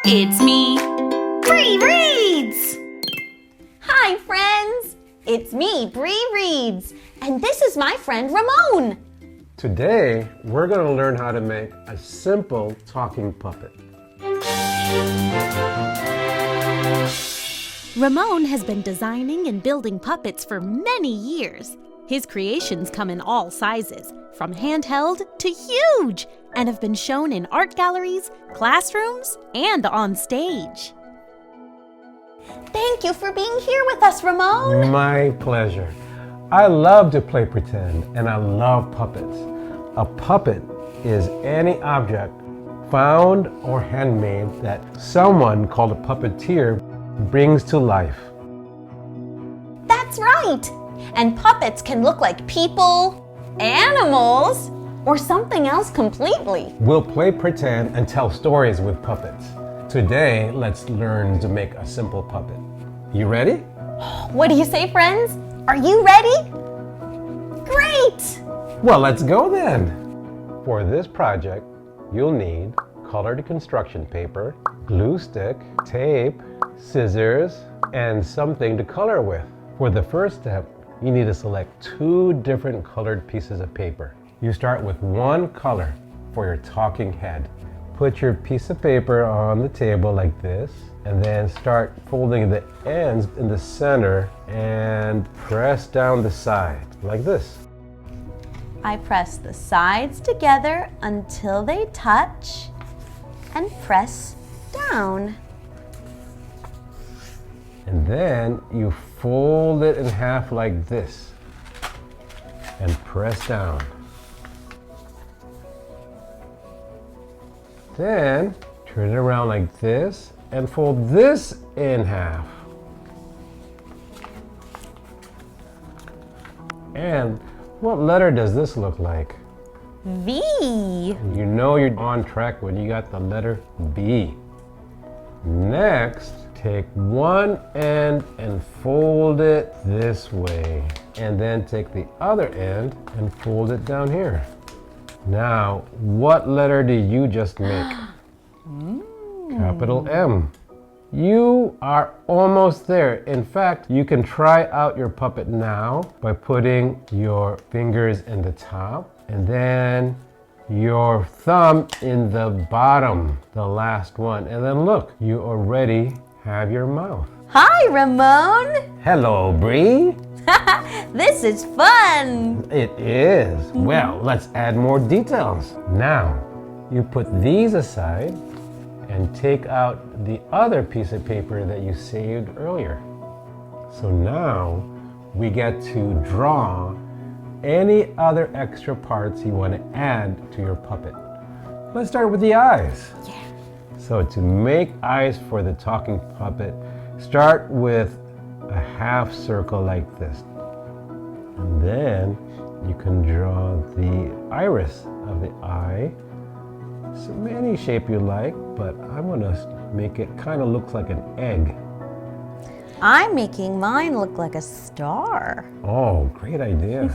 It's me, Bri Reads! Hi, friends! It's me, Bri Reads, and this is my friend Ramon. Today, we're going to learn how to make a simple talking puppet. Ramon has been designing and building puppets for many years. His creations come in all sizes, from handheld to huge, and have been shown in art galleries, classrooms, and on stage. Thank you for being here with us, Ramon. My pleasure. I love to play pretend, and I love puppets. A puppet is any object, found or handmade, that someone called a puppeteer brings to life. That's right! And puppets can look like people, animals, or something else completely. We'll play pretend and tell stories with puppets. Today, let's learn to make a simple puppet. You ready? What do you say, friends? Are you ready? Great! Well, let's go then. For this project, you'll need colored construction paper, glue stick, tape, scissors, and something to color with. For the first step, you need to select 2 different colored pieces of paper. You start with one color for your talking head. Put your piece of paper on the table like this, and then start folding the ends in the center and press down the side like this. I press the sides together until they touch and press down. And then you fold it in half like this and press down. Then turn it around like this and fold this in half. And what letter does this look like? V. You know you're on track when you got the letter B. Next, take one end and fold it this way. And then take the other end and fold it down here. Now, what letter did you just make? Capital M. You are almost there. In fact, you can try out your puppet now by putting your fingers in the top and then your thumb in the bottom, the last one. And then look, you already have your mouth. Hi, Ramon. Hello, Bri. This is fun. It is. Well, let's add more details. Now, you put these aside and take out the other piece of paper that you saved earlier. So now we get to draw any other extra parts you want to add to your puppet. Let's start with the eyes. Yeah. So to make eyes for the talking puppet, start with a half circle like this. And then you can draw the iris of the eye. So any shape you like, but I'm gonna make it kind of look like an egg. I'm making mine look like a star. Oh, great idea.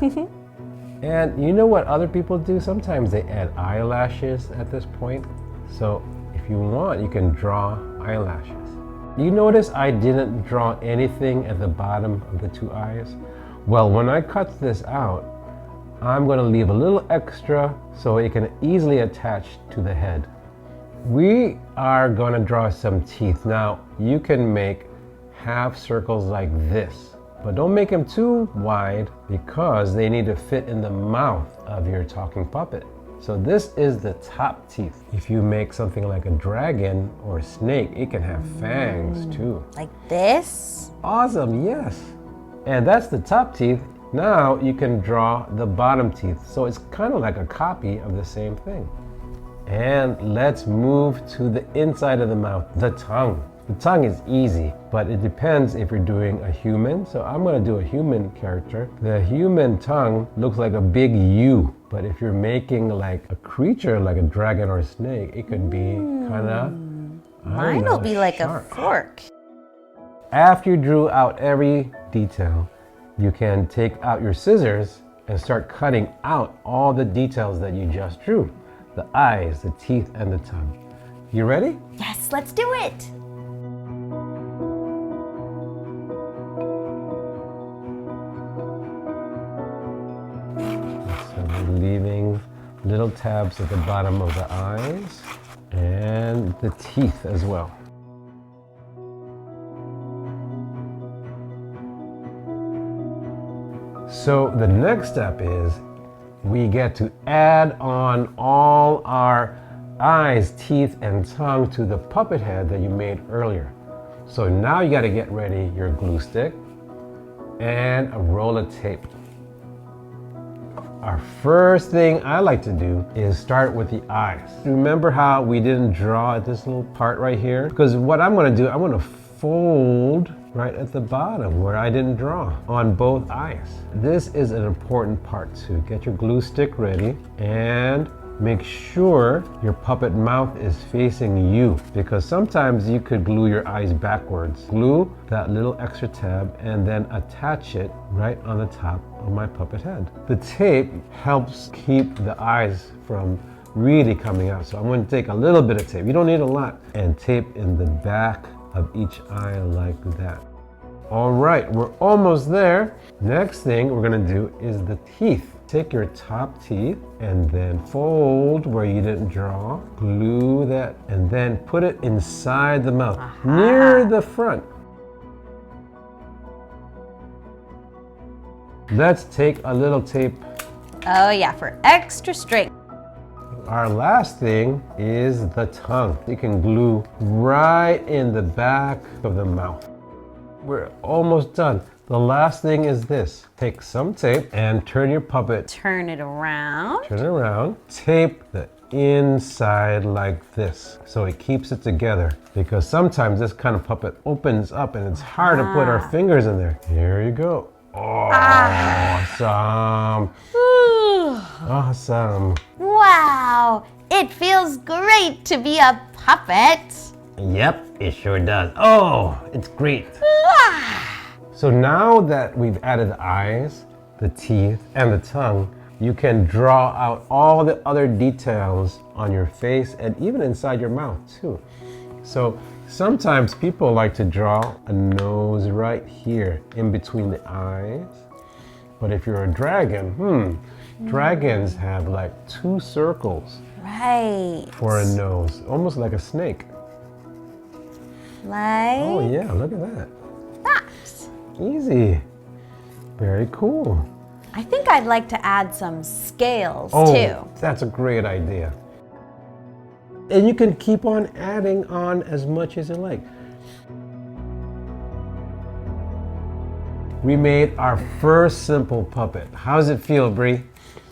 And you know what other people do? Sometimes they add eyelashes at this point. So if you want, you can draw eyelashes. You notice I didn't draw anything at the bottom of the 2 eyes? Well, when I cut this out, I'm going to leave a little extra so it can easily attach to the head. We are going to draw some teeth. Now, you can make half circles like this, but don't make them too wide because they need to fit in the mouth of your talking puppet. So this is the top teeth. If you make something like a dragon or a snake, it can have fangs too. Like this? Awesome, yes. And that's the top teeth. Now you can draw the bottom teeth. So it's kind of like a copy of the same thing. And let's move to the inside of the mouth, the tongue. The tongue is easy, but it depends if you're doing a human. So I'm going to do a human character. The human tongue looks like a big U, but if you're making like a creature like a dragon or a snake, it could be kind of, Mine will be like sharp. a fork. After you drew out every detail, you can take out your scissors and start cutting out all the details that you just drew. The eyes, the teeth, and the tongue. You ready? Yes. Yes, let's do it. So we're leaving little tabs at the bottom of the eyes and the teeth as well. So the next step is we get to add on all our eyes, teeth, and tongue to the puppet head that you made earlier. So now you got to get ready your glue stick and a roll of tape. Our first thing I like to do is start with the eyes. Remember how we didn't draw at this little part right here? Because what I'm going to do, I'm going to fold right at the bottom where I didn't draw on both eyes. This is an important part too. Get your glue stick ready and make sure your puppet mouth is facing you, because sometimes you could glue your eyes backwards. Glue that little extra tab and then attach it right on the top of my puppet head. The tape helps keep the eyes from really coming out. So I'm going to take a little bit of tape, you don't need a lot, and tape in the back of each eye like that. All right, we're almost there. Next thing we're going to do is the teeth. Take your top teeth and then fold where you didn't draw, glue that, and then put it inside the mouth, near the front. Let's take a little tape. Oh yeah, for extra strength. Our last thing is the tongue. You can glue right in the back of the mouth. We're almost done. The last thing is this. Take some tape and turn your puppet. Turn it around. Turn it around. Tape the inside like this so it keeps it together, because sometimes this kind of puppet opens up and it's hard to put our fingers in there. Here you go. Awesome. Awesome. Wow, it feels great to be a puppet. Yep, it sure does. Oh, it's great. So now that we've added the eyes, the teeth, and the tongue, you can draw out all the other details on your face and even inside your mouth too. So sometimes people like to draw a nose right here in between the eyes. But if you're a dragon, dragons have like 2 circles for a nose, almost like a snake. Like Oh yeah, look at that. that. Easy. Very cool. I think I'd like to add some scales Oh, too. that's a great idea. And you can keep on adding on as much as you like. We made our first simple puppet. How's it feel, Bri?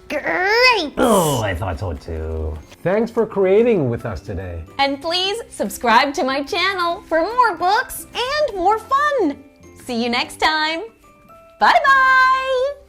Great! Oh, I thought so too. Thanks for creating with us today. And please subscribe to my channel for more books and more fun. See you next time. Bye-bye!